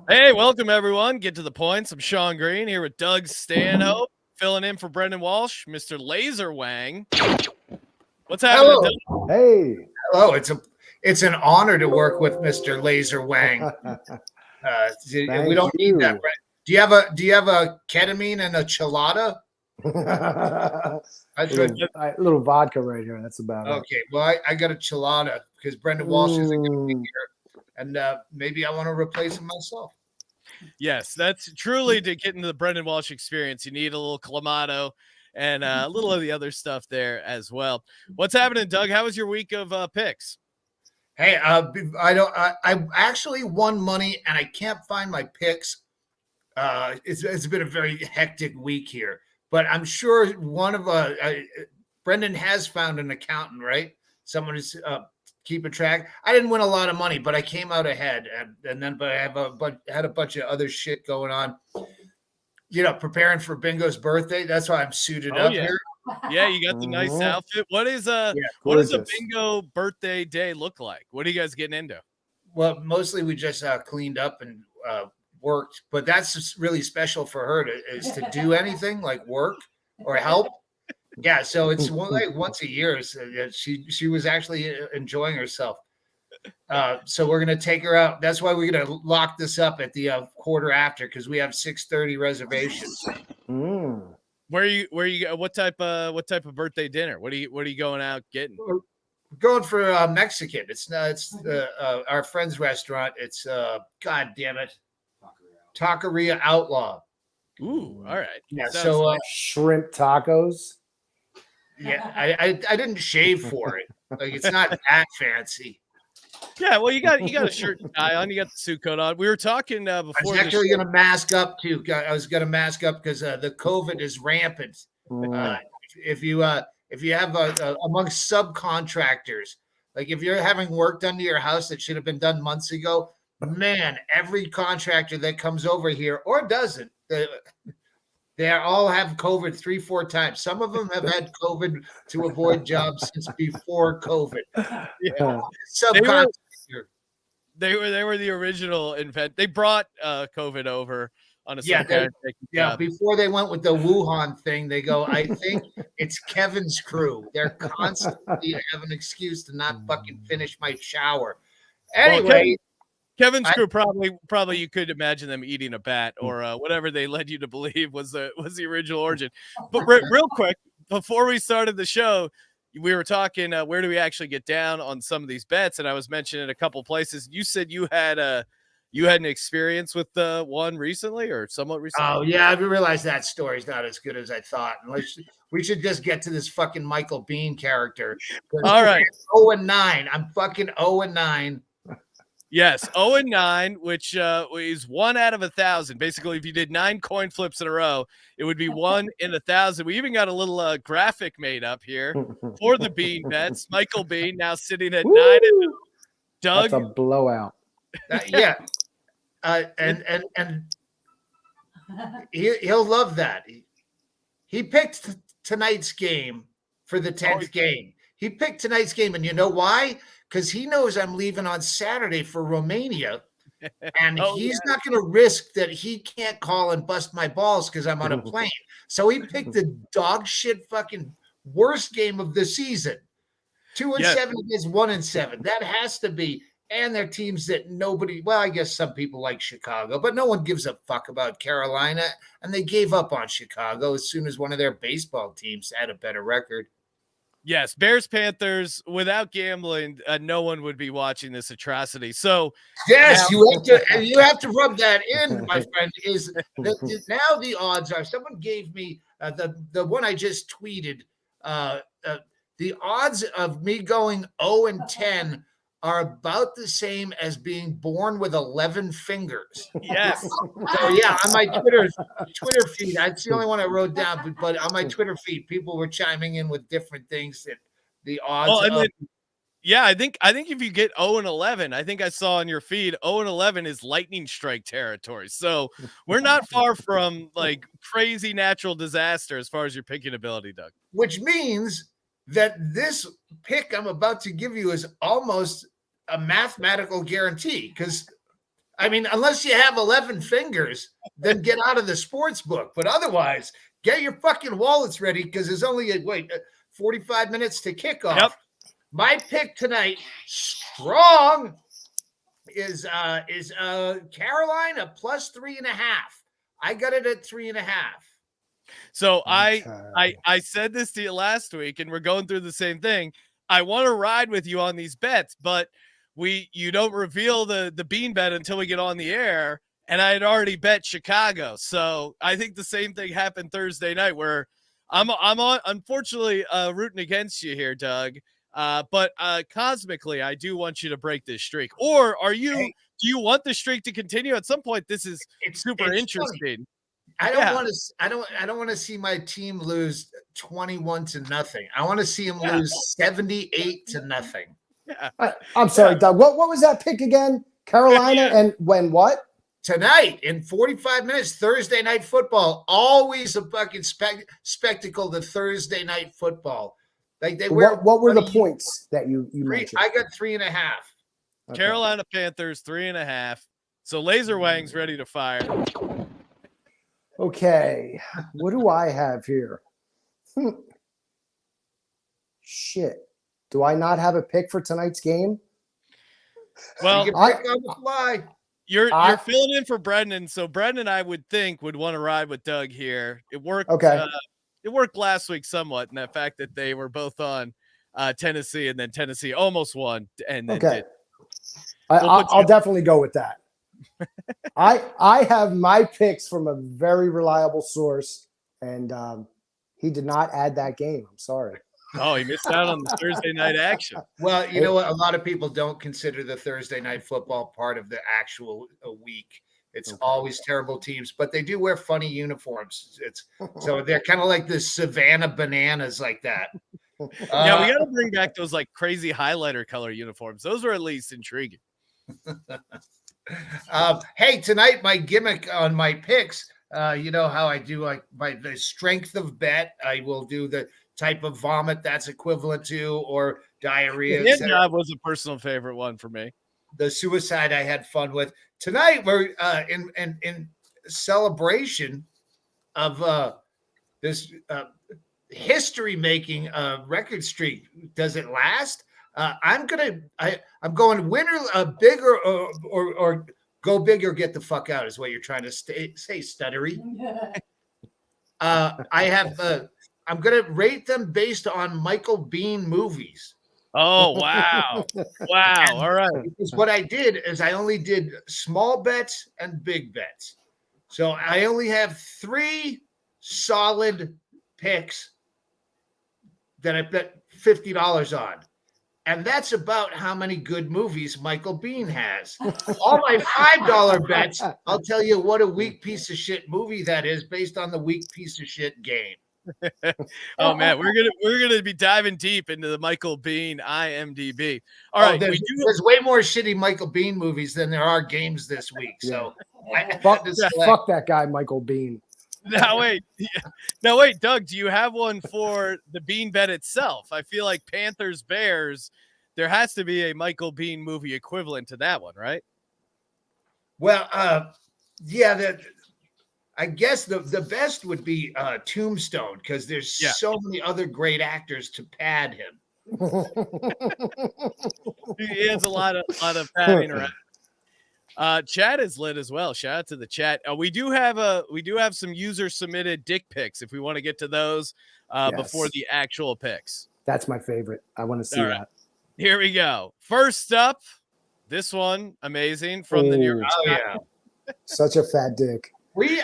Hey, welcome everyone. Get to the points. I'm Sean Green here with Doug Stanhope, filling in for Brendon Walsh, Mr. Laser Wang. What's happening, Doug? Hey. Hello. It's an honor to work with Mr. Laser Wang. We don't need that, right? Do you have a ketamine and a chelada? a little vodka right here. That's about it. Okay. Well, I got a chelada because Brendon Walsh isn't going to be here, and maybe I want to replace him myself. Yes, that's truly to get into the Brendon Walsh experience. You need a little Clamato and a little of the other stuff there as well. What's happening, Doug? How was your week of picks? Hey, I actually won money and I can't find my picks. It's been a very hectic week here, but I'm sure one of Brendon has found an accountant, right? Someone who's keeping track. I didn't win a lot of money, but I came out ahead, but I had a bunch of other shit going on. Preparing for Bingo's birthday. That's why I'm suited up here. Yeah, you got the nice outfit. What does a Bingo birthday day look like? What are you guys getting into? Well, mostly we just cleaned up and worked, but that's just really special for her is to do anything like work or help. Yeah, so it's once a year. So she was actually enjoying herself. So we're gonna take her out. That's why we're gonna lock this up at the quarter after because we have 6:30 reservations. Where you what type of birthday dinner? What are you going out getting? We're going for Mexican. It's our friend's restaurant. It's God damn it, Taqueria Outlaw. Ooh, all right. Yeah, so shrimp tacos. Yeah, I didn't shave for it. Like it's not that fancy. Yeah, well, you got a shirt and tie on. You got the suit coat on. We were talking before. I was actually going to mask up too. I was going to mask up because the COVID is rampant. If you have amongst subcontractors, like if you're having work done to your house that should have been done months ago, man, every contractor that comes over here or doesn't, they all have COVID 3-4 times. Some of them have had COVID to avoid jobs since before COVID. Yeah. They were the original invent. They brought COVID over on a yeah. Before they went with the Wuhan thing, they go, I think it's Kevin's crew. They're constantly have an excuse to not fucking finish my shower. Anyway. Kevin's crew probably you could imagine them eating a bat or whatever they led you to believe was the original origin. But real quick, before we started the show, we were talking where do we actually get down on some of these bets, and I was mentioning a couple places. You said you had an experience with one recently or somewhat recently. Oh yeah, I realized that story's not as good as I thought. We should just get to this fucking Michael Biehn character. All right, 0-9. I'm fucking 0-9. Yes, 0-9, which is 1 out of 1,000. Basically, if you did 9 coin flips in a row, it would be 1 in 1,000. We even got a little graphic made up here for the Biehn bets. Michael Biehn now sitting at 9. Doug, that's a blowout. Yeah, and he'll love that. He picked tonight's game for the 10th game. He picked tonight's game, and you know why? Because he knows I'm leaving on Saturday for Romania, and he's not going to risk that he can't call and bust my balls because I'm on a plane. So he picked the dog shit fucking worst game of the season. 2-7 against 1-7. That has to be. And they're teams that nobody, well, I guess some people like Chicago, but no one gives a fuck about Carolina. And they gave up on Chicago as soon as one of their baseball teams had a better record. Yes, Bears Panthers. Without gambling, no one would be watching this atrocity. So yes, you have to rub that in, my friend. Is that now the odds are? Someone gave me the one I just tweeted. The odds of me going 0-10 are about the same as being born with 11 fingers. Yes. So yeah, on my Twitter feed, that's the only one I wrote down. But on my Twitter feed, people were chiming in with different things that the odds. I think if you get 0-11, I think I saw on your feed 0-11 is lightning strike territory. So we're not far from like crazy natural disaster as far as your picking ability, Doug. Which means that this pick I'm about to give you is almost a mathematical guarantee because I mean, unless you have 11 fingers, then get out of the sports book. But otherwise, get your fucking wallets ready because there's only 45 minutes to kick off. Yep. My pick tonight, strong, is Carolina plus 3.5. I got it at 3.5. So Okay. I said this to you last week, and we're going through the same thing. I want to ride with you on these bets, but you don't reveal the bean bet until we get on the air. And I had already bet Chicago. So I think the same thing happened Thursday night where I'm on, unfortunately, rooting against you here, Doug. But cosmically, I do want you to break this streak. Or do you want the streak to continue? At some point, this is super interesting. Funny. I don't want to see my team lose 21-0. I want to see them lose 78-0. Yeah. I'm sorry, Doug. What was that pick again? Carolina and when what? Tonight in 45 minutes, Thursday night football. Always a fucking spectacle. The Thursday night football. Like they wear. What were the points that you mentioned? I got 3.5. Okay. Carolina Panthers 3.5. So Laser Wang's ready to fire. Okay, what do I have here? Shit. Do I not have a pick for tonight's game? Well, you can pick on the fly. You're filling in for Brendon. So Brendon, I would think, would want to ride with Doug here. It worked. Okay. It worked last week somewhat in that fact that they were both on Tennessee, and then Tennessee almost won. And then okay. I'll definitely go with that. I have my picks from a very reliable source, and he did not add that game. I'm sorry. Oh, he missed out on the Thursday night action. Well, you know what? A lot of people don't consider the Thursday night football part of the actual week. It's always terrible teams, but they do wear funny uniforms. So they're kind of like the Savannah Bananas, like that. Yeah, we got to bring back those like crazy highlighter color uniforms. Those were at least intriguing. Hey, tonight my gimmick on my picks. You know how I do like the strength of bet. I will do the type of vomit that's equivalent to, or diarrhea. His job was a personal favorite one for me. The suicide I had fun with tonight. We're in celebration of this history making record streak. Does it last? I'm going winner, bigger or go big or get the fuck out is what you're trying to say, stuttery. I'm going to rate them based on Michael Biehn movies. Oh, wow. Wow. All right. Because what I did is I only did small bets and big bets. So I only have 3 solid picks that I bet $50 on. And that's about how many good movies Michael Biehn has. All my $5 bets, I'll tell you what a weak piece of shit movie that is based on the weak piece of shit game. Oh man, we're gonna be diving deep into the Michael Biehn IMDb. All right, there's way more shitty Michael Biehn movies than there are games this week. So fuck that guy, Michael Biehn. Now wait, Doug, do you have one for the Bean bet itself? I feel like Panthers Bears. There has to be a Michael Biehn movie equivalent to that one, right? Well, yeah, I guess the best would be Tombstone because there's so many other great actors to pad him. He has a lot of padding around. Chat is lit as well. Shout out to the chat. We do have some user submitted dick pics if we want to get to those before the actual picks. That's my favorite. I want to see that. Here we go. First up, this one amazing from the New York. Oh yeah, such a fat dick. We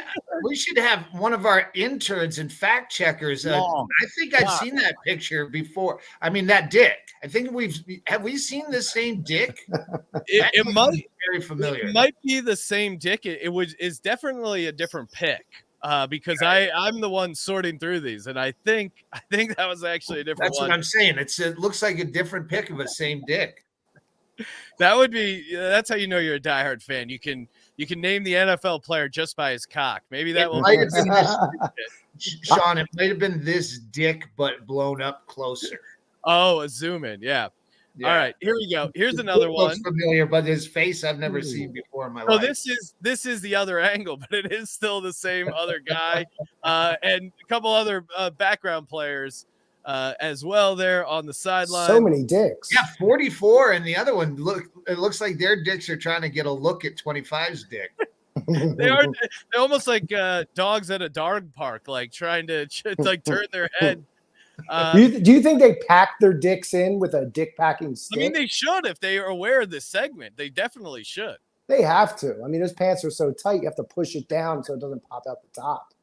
should have one of our interns and fact checkers. I think I've seen that picture before. I mean, that dick. I think have we seen the same dick? It might be very familiar. It might be the same dick. It's definitely a different pick because I'm the one sorting through these, and I think that was actually a different one. That's what I'm saying. It looks like a different pick of the same dick. That's how you know you're a diehard fan. You can name the NFL player just by his cock. Maybe that will. Sean, it might have been this dick, but blown up closer. Oh, a zoom in, yeah. Yeah. All right, here we go. Here's another one. Looks familiar, but his face I've never seen before in my So life. this is the other angle, but it is still the same other guy, and a couple other background players as well there on the sideline. So many dicks. Yeah, 44, and the other one it looks like their dicks are trying to get a look at 25's dick. They're almost like dogs at a dog park, like trying to like turn their head. Do you think they pack their dicks in with a dick packing stick? I mean, they should if they are aware of this segment. They definitely should. They have to. I mean, those pants are so tight, you have to push it down so it doesn't pop out the top.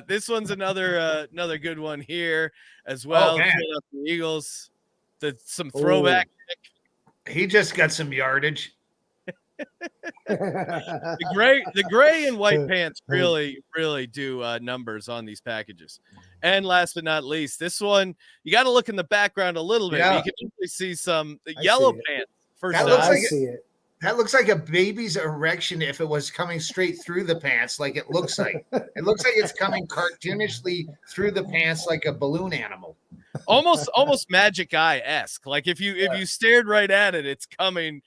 This one's another good one here as well. The Eagles, some throwback. He just got some yardage. The gray and white pants really do numbers on these packages. And last but not least, this one you got to look in the background a little bit. Yeah. You can usually see some yellow pants. That looks like a baby's erection if it was coming straight through the pants, like it looks like. It looks like it's coming cartoonishly through the pants like a balloon animal. Almost Magic Eye-esque. Like if you stared right at it, it's coming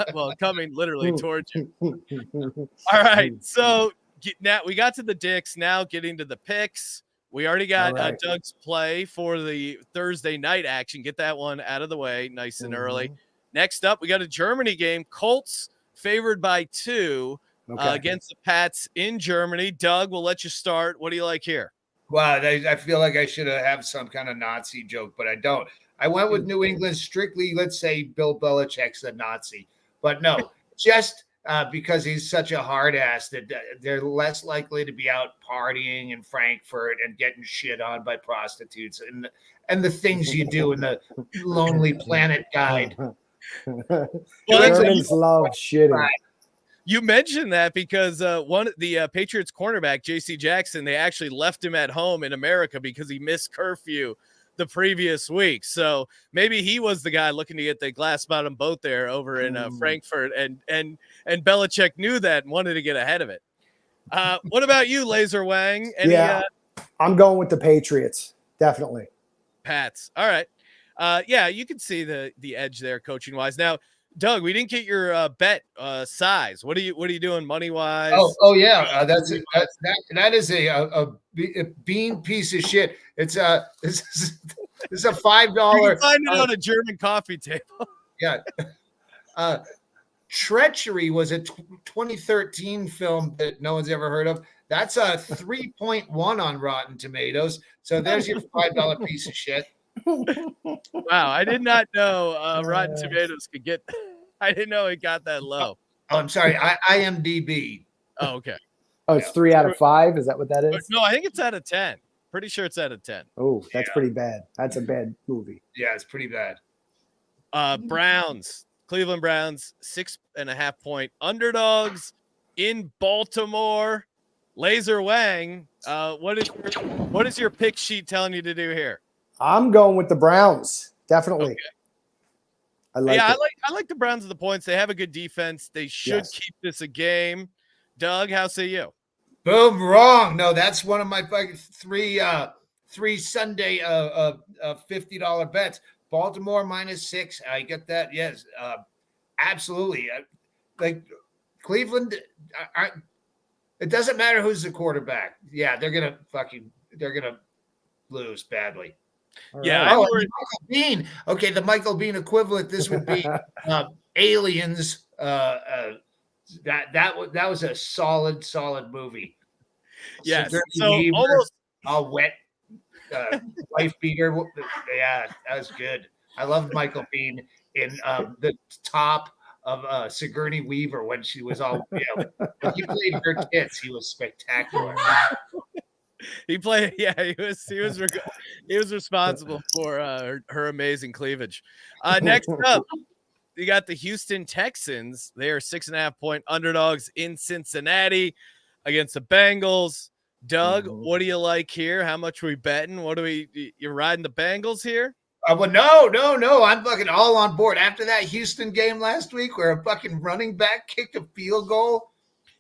literally towards you. All right, so now we got to the dicks. Now getting to the picks. We already got Doug's play for the Thursday night action. Get that one out of the way nice and early. Next up, we got a Germany game. Colts favored by 2 against the Pats in Germany. Doug, we'll let you start. What do you like here? Wow, I feel like I should have some kind of Nazi joke, but I don't. I went with New England strictly, let's say Bill Belichick's a Nazi. But no, just because he's such a hard ass that they're less likely to be out partying in Frankfurt and getting shit on by prostitutes and the things you do in the Lonely Planet Guide. Germans love shitting. You mentioned that because the Patriots cornerback, J.C. Jackson, they actually left him at home in America because he missed curfew the previous week. So maybe he was the guy looking to get the glass bottom boat there over in Frankfurt, and Belichick knew that and wanted to get ahead of it. What about you, Laser Wang? I'm going with the Patriots, definitely. Pats. All right. You can see the edge there coaching wise. Now, Doug, we didn't get your bet size. What are you doing money wise? That is a bean piece of shit. It's a $5. You can find it on a German coffee table. Yeah. Treachery was a 2013 film that no one's ever heard of. That's a 3.1 on Rotten Tomatoes. So there's your $5 piece of shit. Wow, I did not know Rotten Tomatoes could get. I didn't know it got that low. Oh, I'm sorry. IMDb. Oh, okay. Oh, it's 3 out of 5. Is that what that is? No, I think it's out of 10. Pretty sure it's out of 10. Oh, that's pretty bad. That's a bad movie. Yeah, it's pretty bad. Cleveland Browns, 6.5 point underdogs in Baltimore. Laser Wang, what is your pick sheet telling you to do here? I'm going with the Browns, definitely. Okay. I like the Browns with the points. They have a good defense. They should keep this a game. Doug, how say you? Boom, wrong. No, that's one of my three Sunday $50 bets. Baltimore -6. I get that. Yes, absolutely. Like Cleveland, it doesn't matter who's the quarterback. Yeah, they're gonna lose badly. Yeah. Michael Biehn. Okay, the Michael Biehn equivalent. This would be Aliens. That was a solid movie. Yes. So almost a wet wife beater. Yeah, that was good. I loved Michael Biehn in the top of Sigourney Weaver when she was all when he played her tits. He was spectacular. He was responsible for her amazing cleavage. Next up, you got the Houston Texans. They are 6.5 point underdogs in Cincinnati against the Bengals. Doug, what do you like here? How much are we betting? You're riding the Bengals here? Well, no. I'm fucking all on board. After that Houston game last week where a fucking running back kicked a field goal.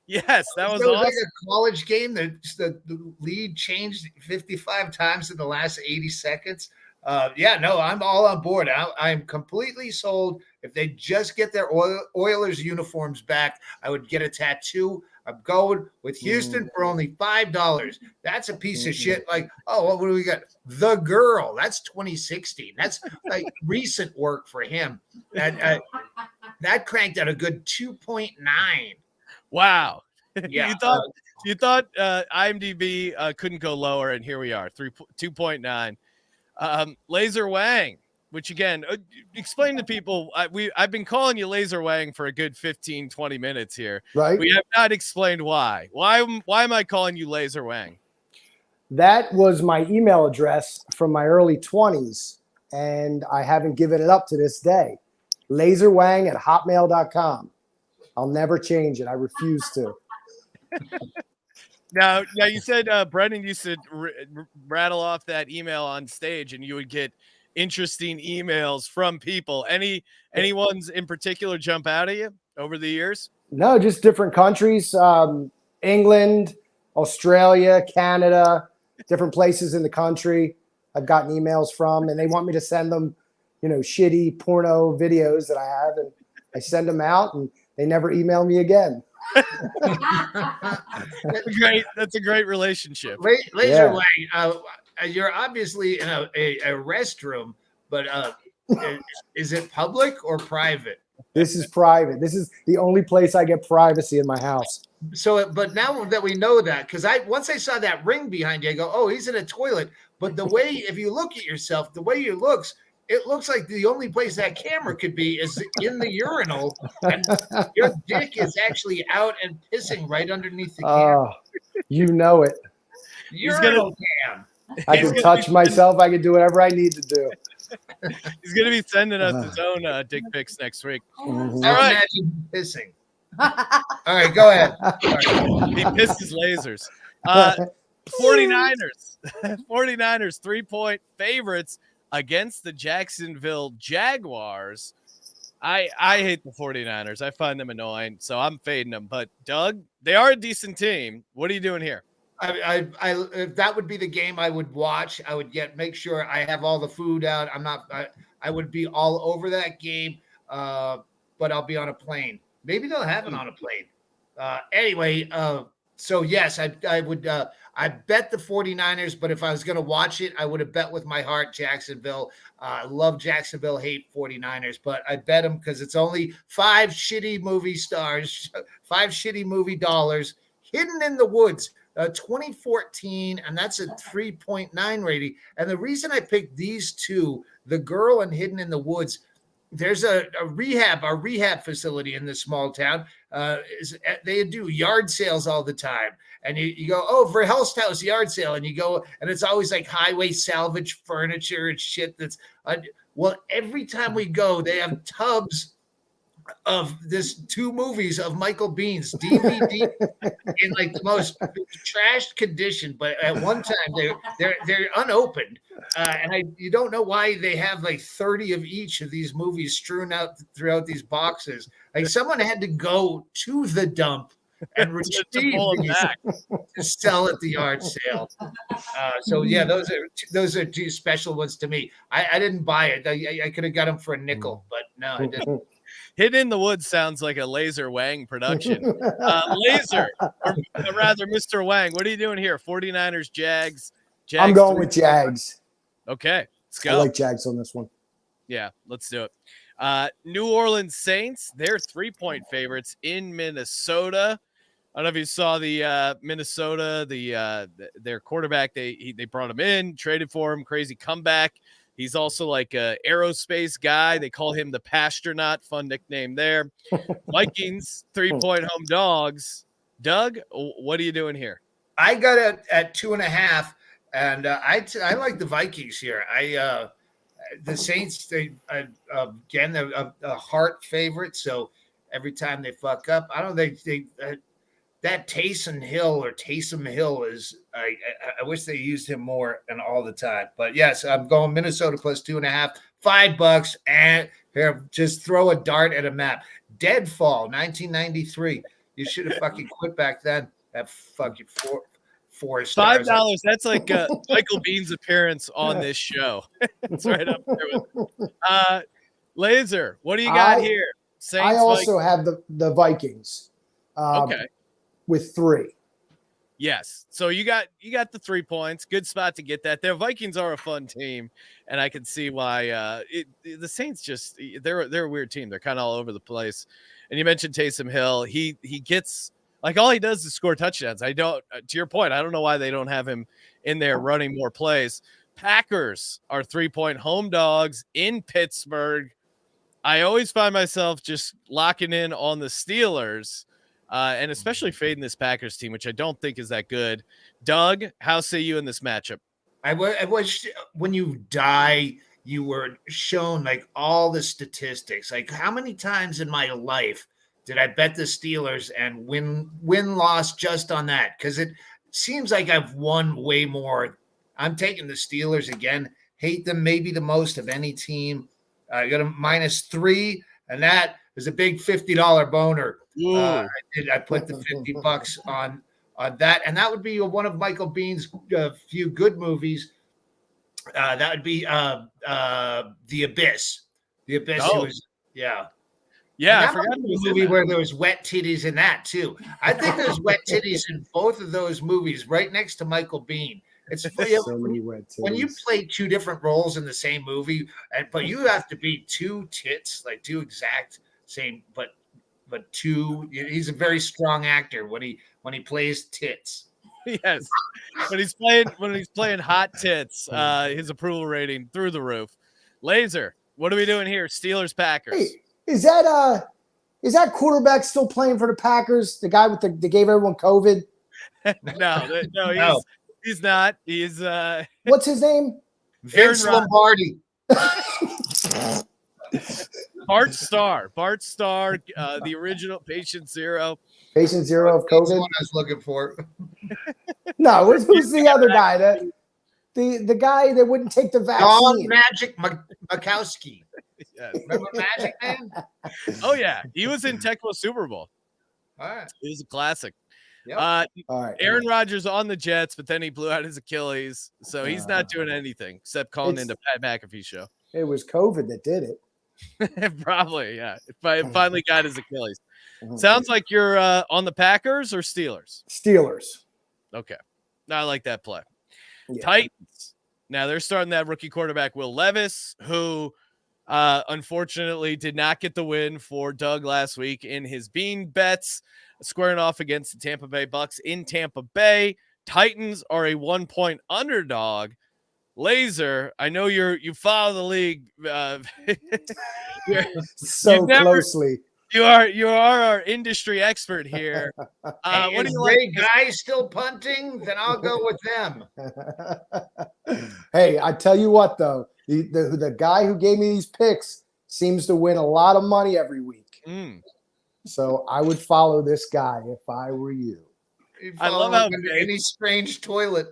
Yes, that was awesome. Like a college game. The lead changed 55 times in the last 80 seconds. I'm all on board. I'm completely sold. If they just get their Oilers uniforms back, I would get a tattoo. I'm going with Houston for only $5. That's a piece of shit. Like, oh, what do we got? The Girl. That's 2016. That's like recent work for him. And that cranked out a good 2.9. Wow. Yeah. you thought IMDb couldn't go lower, and here we are, 2.9. Laser Wang, which again, explain to people, I've been calling you Laser Wang for a good 15, 20 minutes here. Right. We have not explained why. Why am I calling you Laser Wang? That was my email address from my early 20s, and I haven't given it up to this day. laserwang@hotmail.com. I'll never change it. I refuse to. Now you said Brendon used to rattle off that email on stage, and you would get interesting emails from people. Anyone's in particular jump out at you over the years? No, just different countries. England, Australia, Canada, different places in the country I've gotten emails from, and they want me to send them, shitty porno videos that I have, and I send them out, and they never email me again. That's a great relationship. Laser Wang, you're obviously in a restroom, but is it public or private? This is private. This is the only place I get privacy in my house. So, but now that we know that, because once I saw that ring behind you, I go, oh, he's in a toilet. But the way, if you look at yourself, the way you looks, it looks like the only place that camera could be is in the urinal, and your dick is actually out and pissing right underneath the camera. You know it. Urinal cam. I can touch myself. I can do whatever I need to do. He's going to be sending us his own dick pics next week. Mm-hmm. All right. Imagine pissing. All right, go ahead. He pisses lasers. 49ers. 49ers 3-point favorites against the Jacksonville Jaguars. I hate the 49ers. I find them annoying, so I'm fading them. But Doug, they are a decent team. What are you doing here? I if that would be the game I would watch. I would make sure I have all the food out. I would be all over that game, but I'll be on a plane. Maybe they'll have it on a plane. Anyway, so yes, I would. I bet the 49ers, but if I was going to watch it, I would have bet with my heart Jacksonville. I love Jacksonville, hate 49ers, but I bet them because it's only 5 shitty movie stars, 5 shitty movie dollars hidden in the woods. 2014, and that's a 3.9 rating. And the reason I picked these two, The Girl and Hidden in the Woods, there's a rehab facility in this small town. They do yard sales all the time. And you go, oh, for Health House yard sale. And you go, and it's always like highway salvage furniture and shit. Well, every time we go, they have tubs of this 2 movies of Michael Biehn's DVD in like the most trashed condition, but at one time they're unopened, and you don't know why they have like 30 of each of these movies strewn out throughout these boxes. Like someone had to go to the dump and retrieve these to sell at the yard sale. So yeah, those are 2 special ones to me. I didn't buy it. I could have got them for a nickel, but no, I didn't. Hidden in the Woods sounds like a Laser Wang production. Laser, or rather, Mr. Wang, what are you doing here? 49ers, Jags. I'm going with Jags. Okay, let's go. I like Jags on this one. Yeah, let's do it. New Orleans Saints, they're 3-point favorites in Minnesota. I don't know if you saw the Minnesota, their quarterback. They brought him in, traded for him, crazy comeback. He's also like a aerospace guy. They call him the Pastronaut. Fun nickname there. Vikings, 3-point home dogs. Doug, what are you doing here? I got it at 2.5, and I like the Vikings here. The Saints, again, they're a heart favorite. So every time they fuck up, I don't think that Taysom Hill is. I wish they used him more and all the time. But yes, I'm going Minnesota plus 2.5, $5, and here just throw a dart at a map. Deadfall, 1993. You should have fucking quit back then. That fucking 4 stars. $5. That's like Michael Bihn's appearance on this show. It's right up there with Laser. What do you got here? Saints, I also have the Vikings. Okay. With 3. Yes. So you got the 3 points. Good spot to get that. The Vikings are a fun team, and I can see why the Saints just they're a weird team. They're kind of all over the place. And you mentioned Taysom Hill. He gets like all he does is score touchdowns. I don't to your point, I don't know why they don't have him in there running more plays. Packers are 3-point home dogs in Pittsburgh. I always find myself just locking in on the Steelers. And especially fading this Packers team, which I don't think is that good. Doug, how say you in this matchup? I wish when you die, you were shown like all the statistics. Like how many times in my life did I bet the Steelers and win-loss just on that? Because it seems like I've won way more. I'm taking the Steelers again. Hate them maybe the most of any team. I got a -3, and that is a big $50 boner. I put the $50 on that, and that would be one of Michael Bihn's few good movies. That would be The Abyss. The Abyss was I forgot the movie where there was wet titties in that too. I think there's wet titties in both of those movies, right next to Michael Biehn. It's so many wet titties. When you play 2 different roles in the same movie, but you have to be 2 tits, like 2 exact same, but 2. He's a very strong actor when he plays tits. Yes, when he's playing hot tits, his approval rating through the roof. Laser, what are we doing here? Steelers Packers. Hey, is that quarterback still playing for the Packers? The guy with they gave everyone COVID? No, he's not. He's what's his name? Vince Lombardi. Bart Starr, the original Patient Zero. Patient Zero of COVID. That's what I was looking for. No, who's the other guy? The guy that wouldn't take the vaccine. Don Magic Makowski. Yes. Remember Magic Man? Oh yeah, he was in Tecmo Super Bowl. All right, it was a classic. Yep. All right. Aaron Rodgers on the Jets, but then he blew out his Achilles, so he's not doing anything except calling into Pat McAfee's show. It was COVID that did it. Probably, yeah. It finally got his Achilles. Sounds like you're on the Packers or Steelers? Steelers. Okay. I like that play. Yeah. Titans. Now they're starting that rookie quarterback, Will Levis, who unfortunately did not get the win for Doug last week in his Bean bets, squaring off against the Tampa Bay Bucks in Tampa Bay. Titans are a 1-point underdog. Laser, I know you follow the league so closely. You are our industry expert here. What do you like? Guys still punting? Then I'll go with them. Hey, I tell you what though, the guy who gave me these picks seems to win a lot of money every week. So I would follow this guy if I were you. I love how any strange toilet.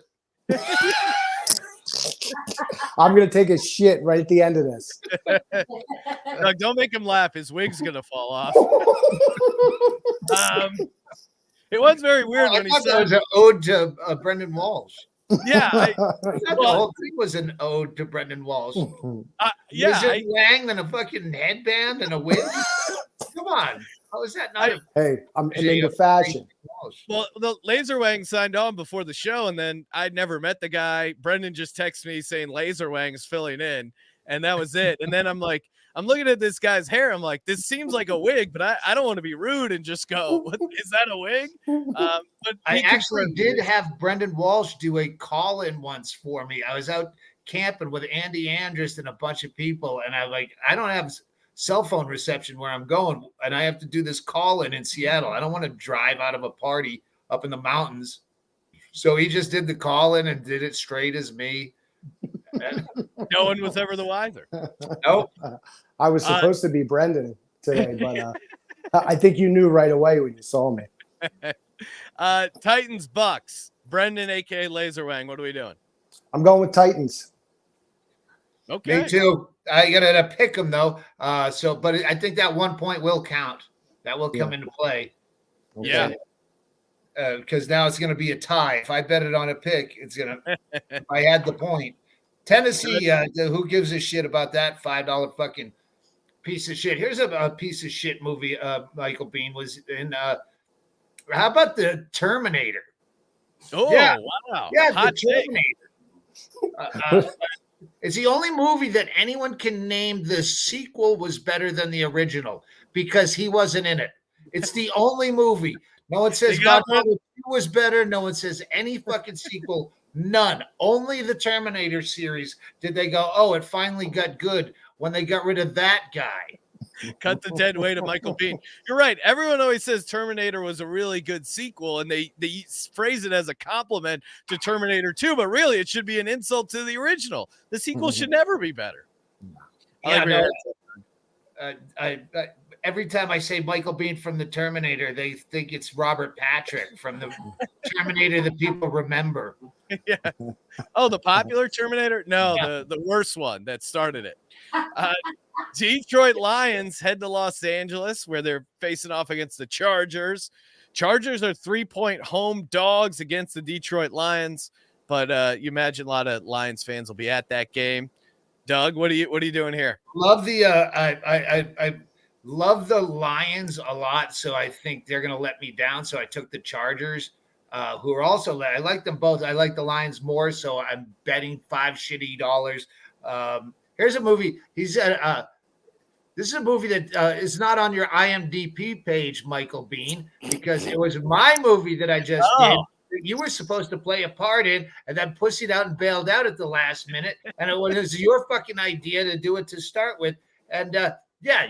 I'm going to take a shit right at the end of this. Doug, don't make him laugh. His wig's going to fall off. It was very weird when he said it was an ode to Brendon Walsh. Yeah. The whole thing was an ode to Brendon Walsh. Wang than a fucking headband and a wig? Come on. How is that not I'm into fashion. Well, the Laser Wang signed on before the show, and then I'd never met the guy. Brendon just texted me saying Laser Wang is filling in, and that was it. And then I'm looking at this guy's hair. I'm like, this seems like a wig, but I don't want to be rude and just go, what, is that a wig? But I actually did have Brendon Walsh do a call-in once for me. I was out camping with Andy Andrus and a bunch of people, and I don't have cell phone reception where I'm going, and I have to do this call-in in Seattle. I don't want to drive out of a party up in the mountains. So he just did the call-in and did it straight as me. No one was ever the wiser. Nope. I was supposed to be Brendon today, but I think you knew right away when you saw me. Titans Bucks. Brendon, aka Laser Wang. What are we doing? I'm going with Titans. Okay. Me too. I got to pick them though. But I think that 1 point will count. That will come into play. Okay. Yeah. because now it's going to be a tie. If I bet it on a pick, it's going to. If I had the point, Tennessee. Who gives a shit about that $5 fucking piece of shit? Here's a piece of shit movie. Michael Biehn was in. How about the Terminator? Oh, yeah. Wow. Yeah, Hot the Terminator. It's the only movie that anyone can name the sequel was better than the original because he wasn't in it. It's the only movie. No one says Godfather 2 was better. No one says any fucking sequel. None. Only the Terminator series did they go, oh, it finally got good when they got rid of that guy. Cut the dead weight of Michael Biehn. You're right. Everyone always says Terminator was a really good sequel, and they phrase it as a compliment to Terminator 2, but really it should be an insult to the original. The sequel should never be better. Yeah, every time I say Michael Biehn from the Terminator, they think it's Robert Patrick from the Terminator that people remember. Yeah. Oh, the popular Terminator? No, the worst one that started it. Detroit Lions head to Los Angeles where they're facing off against the Chargers. Chargers are 3-point home dogs against the Detroit Lions, but you imagine a lot of Lions fans will be at that game. Doug, what are you doing here? Love the I love the Lions a lot, so I think they're going to let me down. So I took the Chargers, who are also I like them both. I like the Lions more, so I'm betting $5 shitty. Here's a movie. This is a movie that is not on your IMDb page, Michael Biehn, because it was my movie that I just did. You were supposed to play a part in, and then pussied out and bailed out at the last minute. And it was your fucking idea to do it to start with. And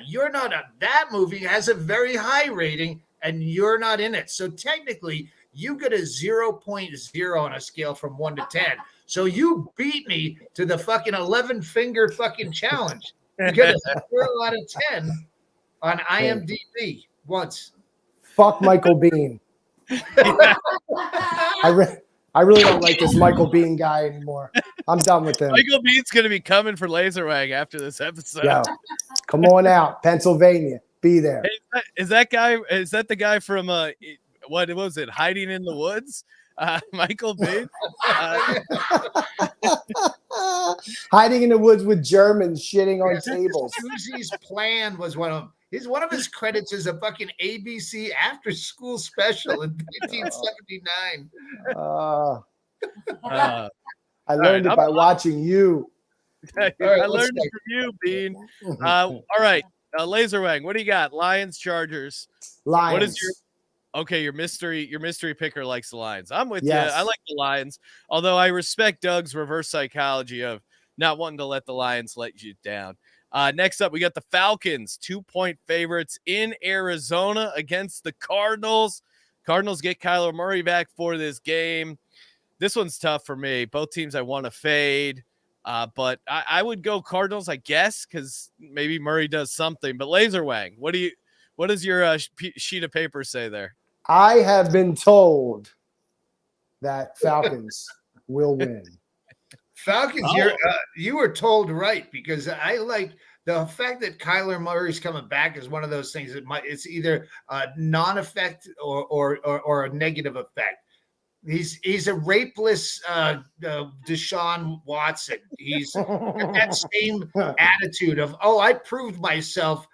you're not that movie has a very high rating, and you're not in it. So technically, you get a 0.0 on a scale from 1 to 10. So you beat me to the fucking 11-finger fucking challenge. You get a 0 out of 10 on IMDb once. Fuck Michael Biehn. I really don't like this Michael Biehn guy anymore. I'm done with him. Michael Bihn's going to be coming for Laserwag after this episode. Yo, come on out, Pennsylvania. Be there. Is that the guy from what was it? Hiding in the Woods? Michael Biehn? Hiding in the woods with Germans shitting on tables. Susie's Plan was one of his credits is a fucking ABC after school special in 1979. I learned it by watching you. I learned it from you, Biehn. All right, Laserwang, what do you got? Lions, Chargers. Lions. What is your mystery picker likes the Lions? I'm with you. I like the Lions, although I respect Doug's reverse psychology of not wanting to let the Lions let you down. Next up, we got the Falcons, 2-point favorites in Arizona against the Cardinals. Cardinals get Kyler Murray back for this game. This one's tough for me. Both teams I want to fade, but I would go Cardinals, I guess, because maybe Murray does something. But Laserwang, what does your sheet of paper say there? I have been told that Falcons will win. Falcons, you were told right, because I like the fact that Kyler Murray's coming back is one of those things that it's either a non-effect or a negative effect. He's a rapeless Deshaun Watson. He's got that same attitude of, I proved myself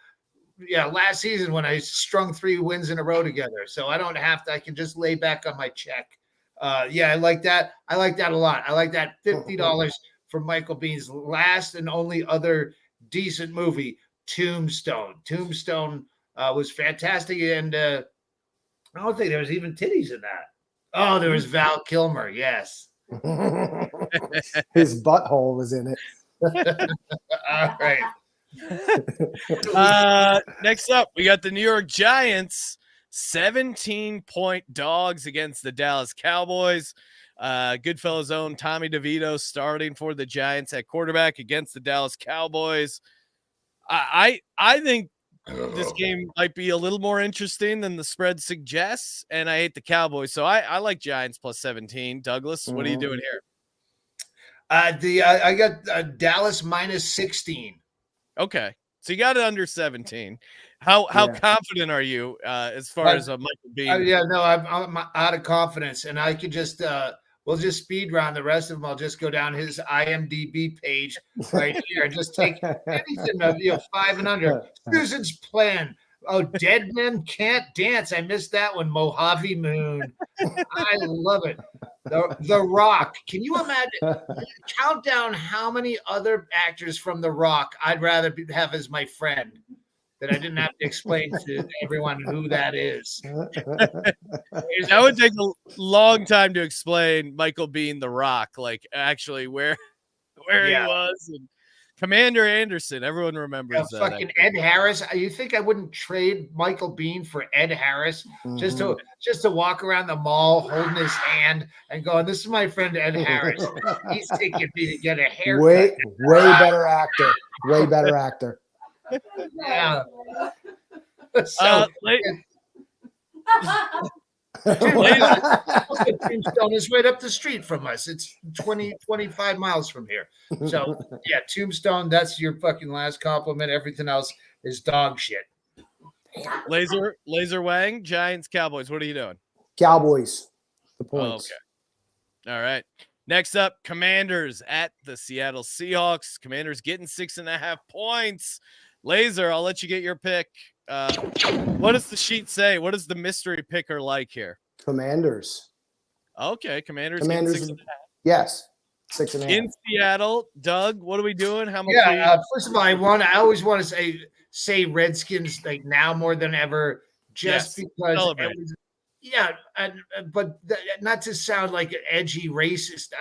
last season when I strung 3 wins in a row together. So I don't have to, I can just lay back on my check. I like that. I like that a lot. I like that $50 for Michael Biehn's last and only other decent movie, Tombstone. Tombstone was fantastic. And I don't think there was even titties in that. Oh, there was Val Kilmer. Yes. His butthole was in it. All right. Next up, we got the New York Giants, 17-point dogs against the Dallas Cowboys. Goodfellas' own Tommy DeVito starting for the Giants at quarterback against the Dallas Cowboys. I think this game might be a little more interesting than the spread suggests, and I hate the Cowboys, so I like Giants plus 17. Douglas, what are you doing here? I got Dallas minus 16. Okay, so you got it under 17. How Yeah. confident are you as far as Michael Biehn? Yeah, no, I'm out of confidence, and I could just we'll just speed round the rest of them. I'll just go down his IMDb page right here and just take anything of 5 and under. Susan's plan. Oh, Dead Men Can't Dance. I missed that one. Mojave Moon. I love it. The Rock. Can you imagine? Count down how many other actors from The Rock I'd rather have as my friend that I didn't have to explain to everyone who that is. That would take a long time to explain Michael Biehn, The Rock, like actually where he was, and Commander Anderson. Everyone remembers fucking Ed Harris. You think I wouldn't trade Michael Biehn for Ed Harris just to walk around the mall holding his hand and going, "This is my friend Ed Harris. He's taking me to get a haircut." Way better actor. Way better actor. Yeah. So, Tombstone is right up the street from us. It's 25 miles from here. So, yeah, Tombstone, that's your fucking last compliment. Everything else is dog shit. Laser Wang, Giants, Cowboys. What are you doing? Cowboys. The points. Okay. All right. Next up, Commanders at the Seattle Seahawks. Commanders getting 6.5 points. Laser, I'll let you get your pick. What does the sheet say? What is the mystery picker like here? Commanders. Okay, Commanders. 6.5. Yes, 6.5 in Seattle. Doug, what are we doing? How much? First of all, I always want to say Redskins like now more than ever, just because. But not to sound like an edgy racist.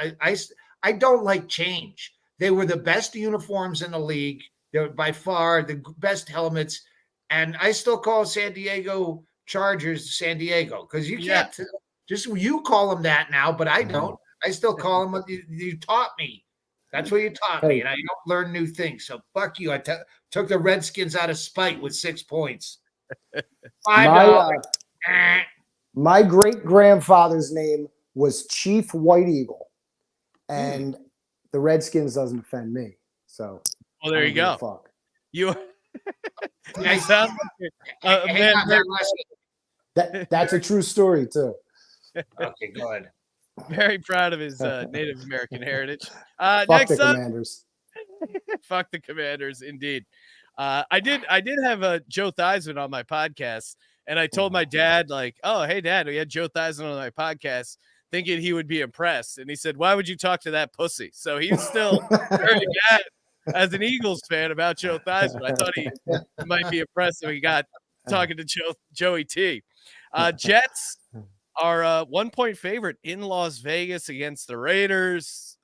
I don't like change. They were the best uniforms in the league. They're by far the best helmets. And I still call San Diego Chargers San Diego because you can't just you call them that now, but I don't. I still call them what you taught me. That's what you taught me, and I don't learn new things. So fuck you. I took the Redskins out of spite with 6 points. $5. My great grandfather's name was Chief White Eagle, and the Redskins doesn't offend me. So, well, there you go. Fuck. You sound like that's a true story too. Okay, go ahead. Very proud of his Native American heritage. Fuck next the up, Commanders. Fuck the Commanders, indeed. I did have Joe Theismann on my podcast, and I told my dad, like, "Oh, hey, Dad, we had Joe Theismann on my podcast," thinking he would be impressed, and he said, "Why would you talk to that pussy?" So he's still very mad as an Eagles fan about Joe Theismann. I thought he might be impressed if he got talking to Joey T. Jets are 1 point favorite in Las Vegas against the Raiders.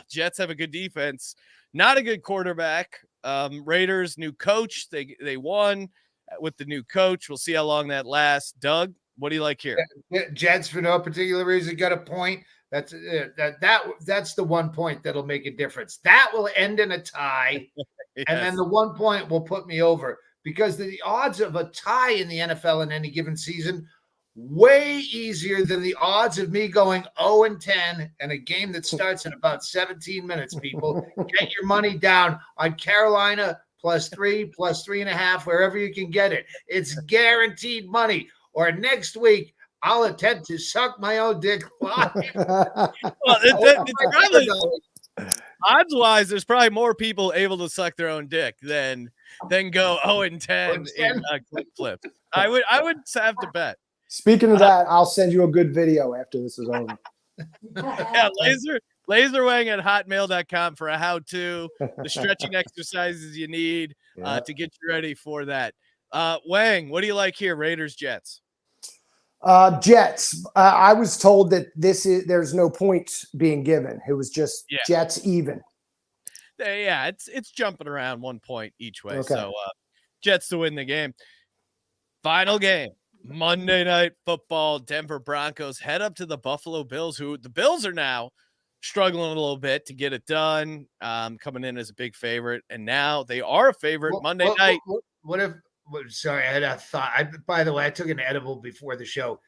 Jets have a good defense, not a good quarterback. Raiders, new coach. They won with the new coach. We'll see how long that lasts. Doug, what do you like here? Jets, for no particular reason, got a point. That's the 1 point that'll make a difference. That will end in a tie, yes. And then the 1 point will put me over because the odds of a tie in the NFL in any given season way easier than the odds of me going 0-10 and a game that starts in about 17 minutes. People, get your money down on Carolina +3, +3.5, wherever you can get it. It's guaranteed money. Or next week, I'll attempt to suck my own dick live. Odds-wise, there's probably more people able to suck their own dick than go 0-10 in flip. I would have to bet. Speaking of that, I'll send you a good video after this is over. Yeah, laserwang at hotmail.com for a how-to, the stretching exercises you need to get you ready for that. Wang, what do you like here? Raiders, Jets. Jets. I was told that there's no points being given. It was just Jets even. Yeah, it's jumping around 1 point each way. Okay. So Jets to win the game. Final game. Monday Night Football. Denver Broncos head up to the Buffalo Bills, who the Bills are now struggling a little bit to get it done, coming in as a big favorite, and now they are a favorite Monday night. What if? Sorry, I had a thought. By the way, I took an edible before the show.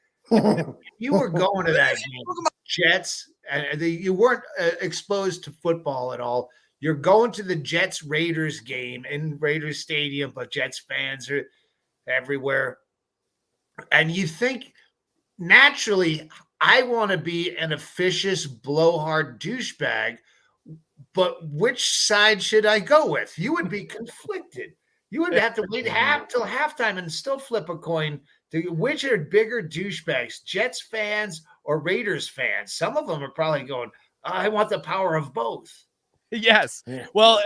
You were going to that game, Jets, and you weren't exposed to football at all. You're going to the Jets Raiders game in Raiders Stadium, but Jets fans are. everywhere. And you think naturally, I want to be an officious blowhard douchebag, but which side should I go with? You would be conflicted. You would have to wait till halftime and still flip a coin to which are bigger douchebags, Jets fans or Raiders fans. Some of them are probably going, I want the power of both. Yes. Well,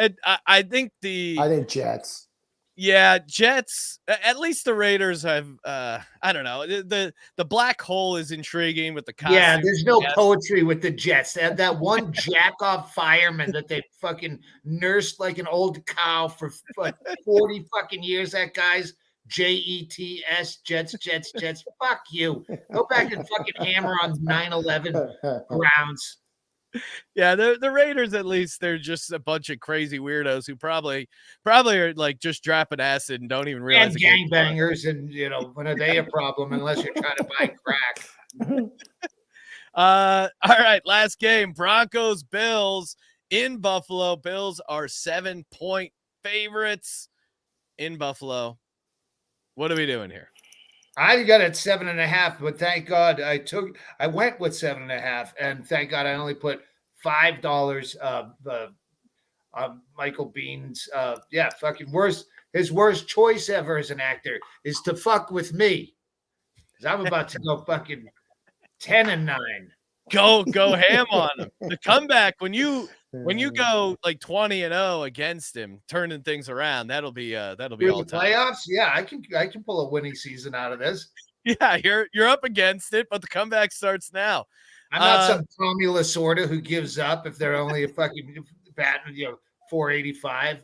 I think Jets. Yeah, Jets. At least the Raiders have. I don't know. The black hole is intriguing with the costume. Yeah, there's no poetry with the Jets. They had that one jack off fireman that they fucking nursed like an old cow for 40 fucking years. That guy's Jets, Jets. Fuck you. Go back and fucking hammer on 9/11 grounds. Yeah, the Raiders, at least they're just a bunch of crazy weirdos who probably are like just dropping acid and don't even realize. And gangbangers, and when are they a problem unless you're trying to buy crack? All right, last game: Broncos Bills in Buffalo. Bills are 7-point favorites in Buffalo. What are we doing here? I got it 7.5, but thank God I went with 7.5, and thank God I only put $5. Michael Biehn's, fucking his worst choice ever as an actor is to fuck with me, because I'm about to go fucking 10-9. Go ham on him. The comeback when you go like 20-0 against him, turning things around, that'll be all the time. Playoffs. Yeah, I can pull a winning season out of this. Yeah, you're up against it, but the comeback starts now. I'm not some Tommy Lasorda who gives up if they're only a fucking batting 485.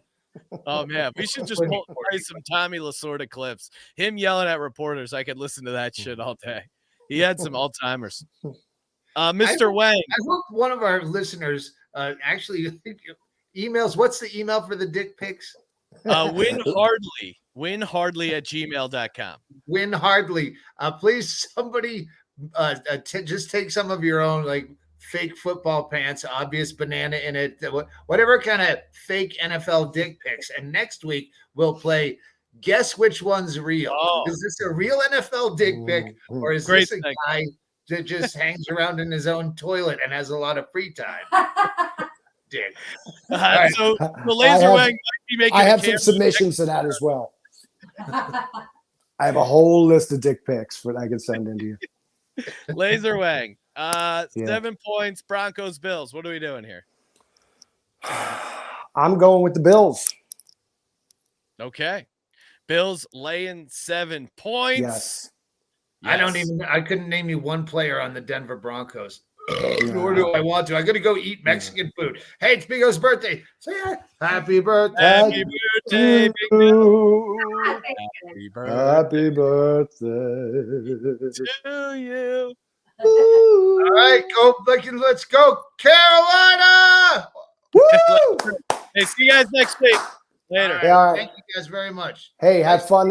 Oh man, we should just play some Tommy Lasorda clips. Him yelling at reporters. I could listen to that shit all day. He had some all-timers. Mr. Wang. I hope one of our listeners actually emails. What's the email for the dick pics? WinHardley@gmail.com. Win Hardly. Please, somebody just take some of your own like fake football pants, obvious banana in it, whatever kind of fake NFL dick pics. And next week we'll play guess which one's real. Is this a real NFL dick pic, or is this a guy that just hangs around in his own toilet and has a lot of free time? Dick. Right. So the Laser Wang might be making. I have some submissions to that as well. I have a whole list of dick pics that I can send into you. Laser Wang, 7 points. Broncos Bills. What are we doing here? I'm going with the Bills. Okay, Bills laying 7 points. Yes. I couldn't name you one player on the Denver Broncos. Nor do I want to. I got to go eat Mexican food. Hey, it's Bigo's birthday. Say happy birthday. Happy birthday, Big Bill. Happy birthday to you. All right, let's go, Carolina. Woo! Hey, see you guys next week. Later. Right. Thank you guys very much. Hey, have fun.